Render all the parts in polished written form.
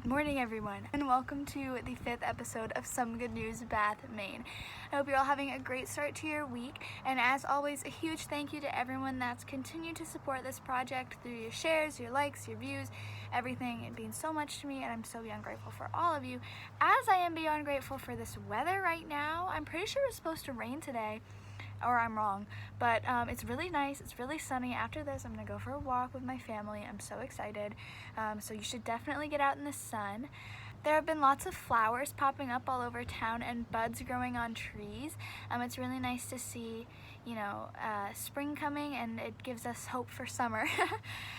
Good morning, everyone, and welcome to the 5th episode of Some Good News Bath, Maine. I hope you're all having a great start to your week, and as always, a huge thank you to everyone that's continued to support this project through your shares, your likes, your views, everything. It means so much to me, and I'm so beyond grateful for all of you, as I am beyond grateful for this weather right now. I'm pretty sure it's supposed to rain today, or I'm wrong, but it's really nice. It's really sunny. After this, I'm gonna go for a walk with my family. I'm so excited. So you should definitely get out in the sun. There have been lots of flowers popping up all over town and buds growing on trees. It's really nice to see, spring coming, and it gives us hope for summer.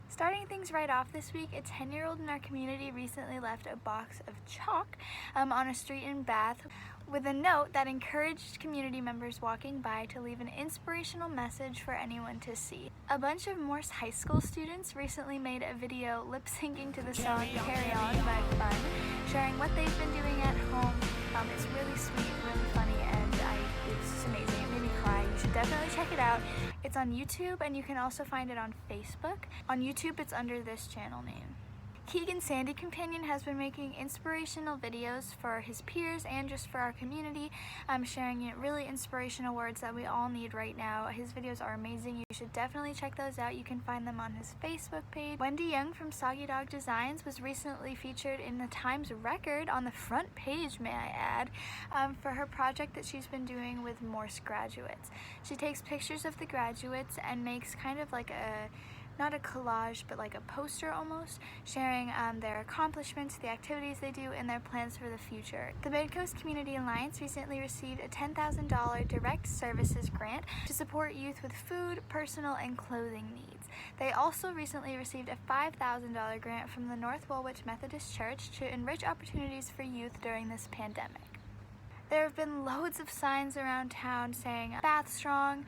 Starting things right off this week, a 10-year-old in our community recently left a box of chalk on a street in Bath with a note that encouraged community members walking by to leave an inspirational message for anyone to see. A bunch of Morse High School students recently made a video lip-syncing to the song Carry On by Fun, sharing what they've been doing at home. It's really sweet, really funny, and it's just amazing. It made me cry. You should definitely check it out. It's on YouTube, and you can also find it on Facebook. On YouTube, it's under this channel name. Keegan Sandy Companion has been making inspirational videos for his peers and just for our community, sharing really inspirational words that we all need right now. His videos are amazing. You should definitely check those out. You can find them on his Facebook page. Wendy Young from Soggy Dog Designs was recently featured in the Times Record on the front page, may I add, for her project that she's been doing with Morse graduates. She takes pictures of the graduates and makes kind of like not a collage, but like a poster almost, sharing their accomplishments, the activities they do, and their plans for the future. The Midcoast Community Alliance recently received a $10,000 direct services grant to support youth with food, personal, and clothing needs. They also recently received a $5,000 grant from the North Woolwich Methodist Church to enrich opportunities for youth during this pandemic. There have been loads of signs around town saying Bath Strong,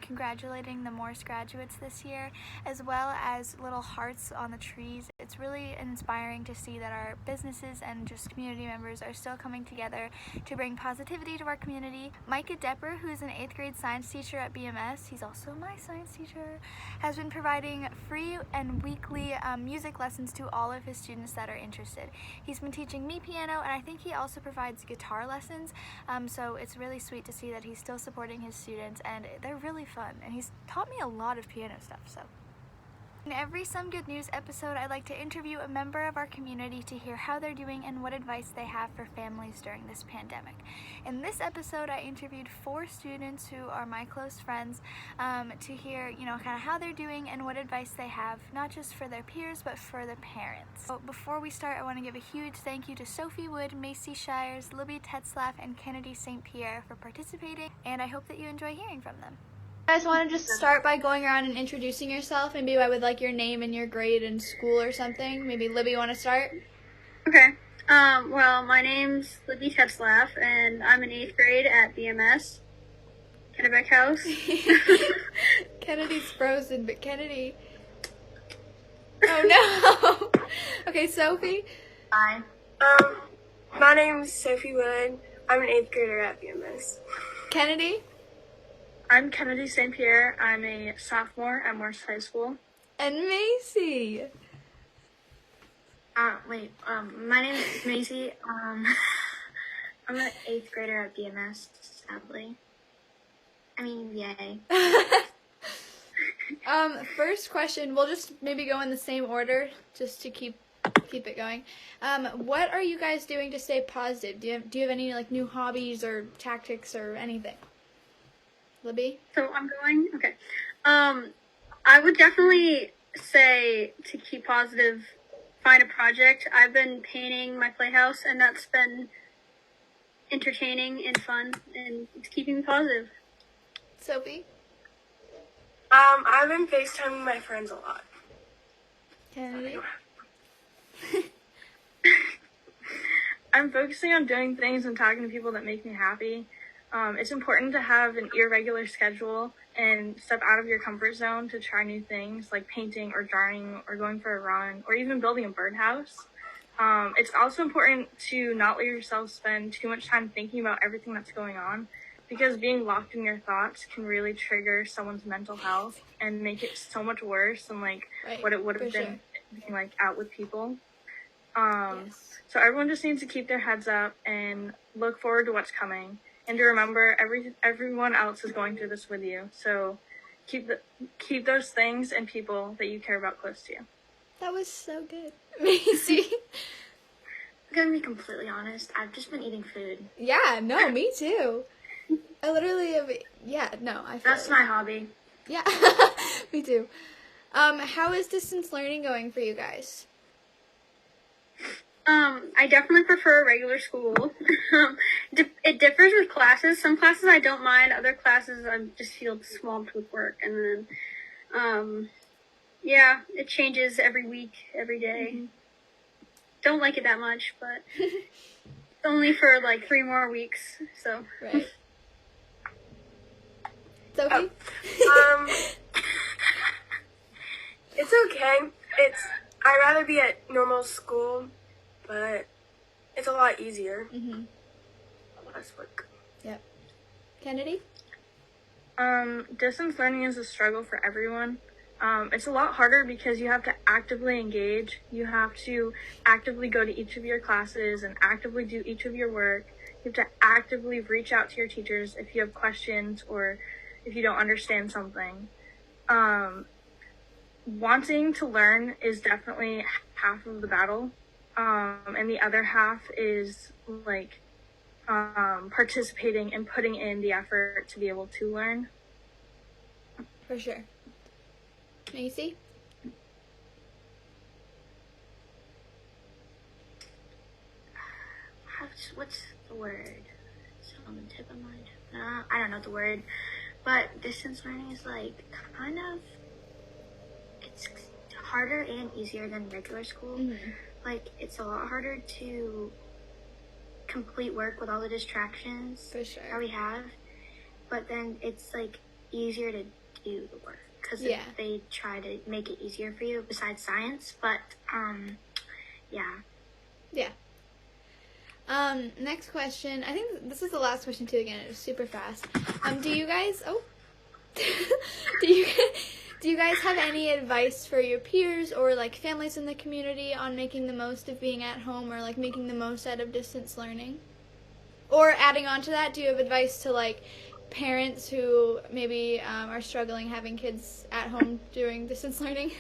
congratulating the Morse graduates this year, as well as little hearts on the trees. It's really inspiring to see that our businesses and just community members are still coming together to bring positivity to our community. Micah Depper, who is an 8th grade science teacher at BMS, he's also my science teacher, has been providing free and weekly music lessons to all of his students that are interested. He's been teaching me piano, and I think he also provides guitar lessons. So it's really sweet to see that he's still supporting his students, and they're really fun, and he's taught me a lot of piano stuff. So in every Some Good News episode, I'd like to interview a member of our community to hear how they're doing and what advice they have for families during this pandemic. In this episode, I interviewed 4 students who are my close friends to hear, kind of how they're doing and what advice they have, not just for their peers, but for the parents. So before we start, I want to give a huge thank you to Sophie Wood, Macy Shires, Libby Tetzlaff, and Kennedy St. Pierre for participating, and I hope that you enjoy hearing from them. You guys want to just start by going around and introducing yourself, maybe with like your name and your grade and school or something? Maybe Libby, want to start? Okay. Well, my name's Libby Tetzlaff, and I'm in 8th grade at BMS, Kennebec House. Kennedy's frozen, but Kennedy... Oh no! Okay, Sophie? Hi. My name's Sophie Wood. I'm an 8th grader at BMS. Kennedy? I'm Kennedy St. Pierre. I'm a sophomore at Morse High School. And Macy? My name is Macy. I'm an 8th grader at BMS, sadly. I mean, yay. First question, we'll just maybe go in the same order, just to keep it going. What are you guys doing to stay positive? Do you have any new hobbies or tactics or anything? Libby? So I'm going, okay. I would definitely say to keep positive, find a project. I've been painting my playhouse, and that's been entertaining and fun, and it's keeping me positive. Sophie? I've been FaceTiming my friends a lot. Kennedy? I'm focusing on doing things and talking to people that make me happy. It's important to have an irregular schedule and step out of your comfort zone to try new things like painting or drawing or going for a run or even building a birdhouse. It's also important to not let yourself spend too much time thinking about everything that's going on, because being locked in your thoughts can really trigger someone's mental health and make it so much worse than what it would have been being out with people. Yes. So everyone just needs to keep their heads up and look forward to what's coming, and to remember everyone else is going through this with you. So keep those things and people that you care about close to you. That was so good. Macy. I'm gonna be completely honest. I've just been eating food. Yeah, no, me too. I literally have, I feel That's my hobby. Yeah, me too. How is distance learning going for you guys? I definitely prefer regular school. It differs with classes. Some classes I don't mind. Other classes I just feel swamped with work. And then, it changes every week, every day. Mm-hmm. Don't like it that much, but only for like 3 more weeks. So. Right. Sophie? It's okay. I'd rather be at normal school, but it's a lot easier. Mm-hmm. Less work. Yep. Kennedy? Distance learning is a struggle for everyone. It's a lot harder because you have to actively engage. You have to actively go to each of your classes and actively do each of your work. You have to actively reach out to your teachers if you have questions or if you don't understand something. Wanting to learn is definitely half of the battle. And the other half is like participating and putting in the effort to be able to learn. For sure. Macy? What's the word? It's on the tip of my tongue. I don't know the word. But distance learning is like kind of, it's harder and easier than regular school. Mm-hmm. Like it's a lot harder to complete work with all the distractions For sure. that we have. But then it's like easier to do the work because they try to make it easier for you besides science. But Yeah. Next question. I think this is the last question too. Again, it was super fast. Do you guys? Do you guys have any advice for your peers or like families in the community on making the most of being at home or like making the most out of distance learning? Or adding on to that, do you have advice to like parents who maybe are struggling having kids at home doing distance learning?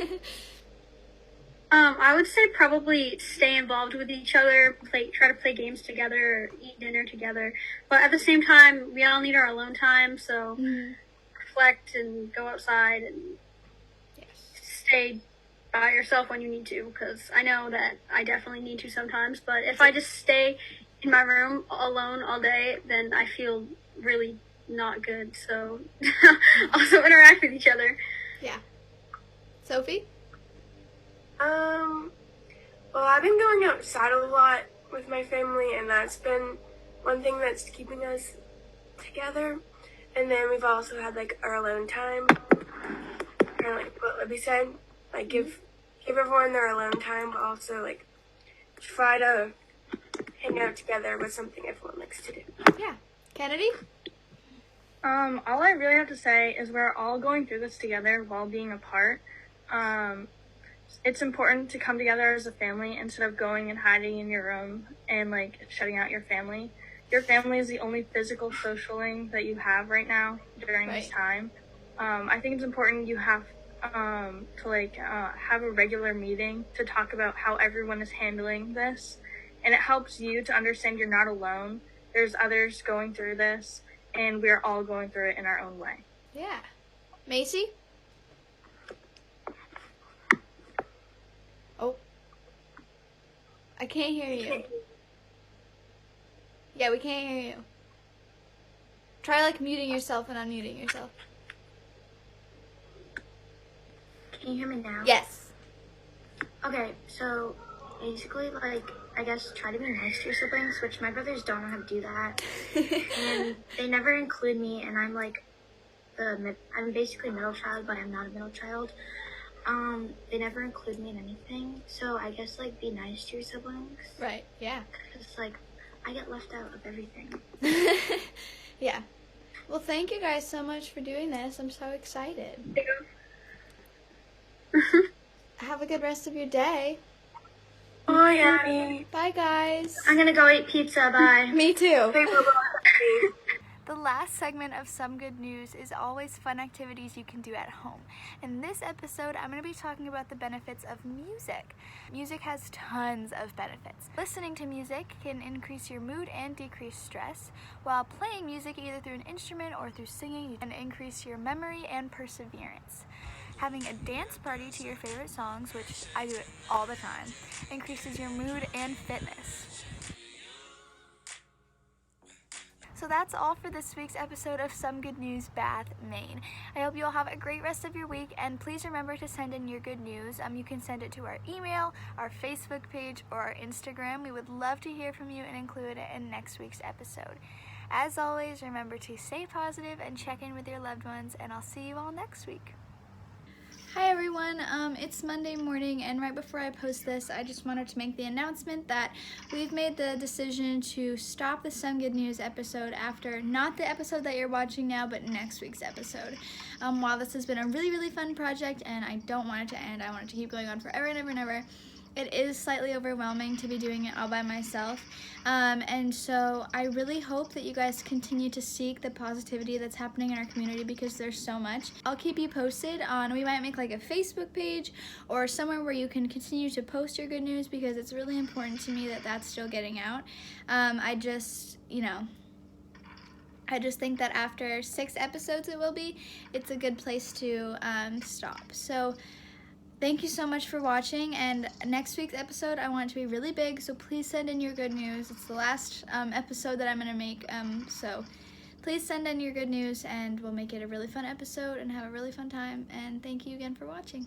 I would say probably stay involved with each other, try to play games together, eat dinner together. But at the same time, we all need our alone time, so reflect and go outside and stay by yourself when you need to, because I know that I definitely need to sometimes. But if I just stay in my room alone all day, then I feel really not good. So also interact with each other. Yeah. Sophie? Well, I've been going outside a lot with my family, and that's been one thing that's keeping us together. And then we've also had like our alone time, kind of like what Libby said, like give everyone their alone time, but also like try to hang out together with something everyone likes to do. Yeah. Kennedy? All I really have to say is we're all going through this together while being apart. It's important to come together as a family instead of going and hiding in your room and like shutting out your family. Your family is the only physical socialing that you have right now during this time. I think it's important you have to have a regular meeting to talk about how everyone is handling this, and it helps you to understand you're not alone. There's others going through this, and we're all going through it in our own way. Yeah. Macy? Oh. I can't hear you. Yeah, we can't hear you. Try like muting yourself and unmuting yourself. Can you hear me now? Yes. Okay, so basically, like, I guess try to be nice to your siblings, which my brothers don't know how to do that. And they never include me, and I'm like I'm basically a middle child, but I'm not a middle child. They never include me in anything, so I guess like be nice to your siblings. Right, yeah. Because like I get left out of everything. Yeah. Well, thank you guys so much for doing this. I'm so excited. Have a good rest of your day. Bye, Abby. Bye, guys. I'm gonna go eat pizza. Bye. Me too. Say bye-bye. The last segment of Some Good News is always fun activities you can do at home. In this episode, I'm going to be talking about the benefits of music. Music has tons of benefits. Listening to music can increase your mood and decrease stress, while playing music either through an instrument or through singing can increase your memory and perseverance. Having a dance party to your favorite songs, which I do it all the time, increases your mood and fitness. So that's all for this week's episode of Some Good News Bath, Maine. I hope you all have a great rest of your week, and please remember to send in your good news. You can send it to our email, our Facebook page, or our Instagram. We would love to hear from you and include it in next week's episode. As always, remember to stay positive and check in with your loved ones, and I'll see you all next week. Hi everyone, it's Monday morning, and right before I post this, I just wanted to make the announcement that we've made the decision to stop the Some Good News episode after not the episode that you're watching now, but next week's episode. While this has been a really, really fun project and I don't want it to end, I want it to keep going on forever and ever and ever. It is slightly overwhelming to be doing it all by myself, and so I really hope that you guys continue to seek the positivity that's happening in our community, because there's so much. I'll keep you posted on, we might make like a Facebook page or somewhere where you can continue to post your good news, because it's really important to me that that's still getting out. I just think that after 6 episodes it's a good place to stop. So thank you so much for watching, and next week's episode I want it to be really big, so please send in your good news. It's the last episode that I'm going to make, so please send in your good news and we'll make it a really fun episode and have a really fun time, and thank you again for watching.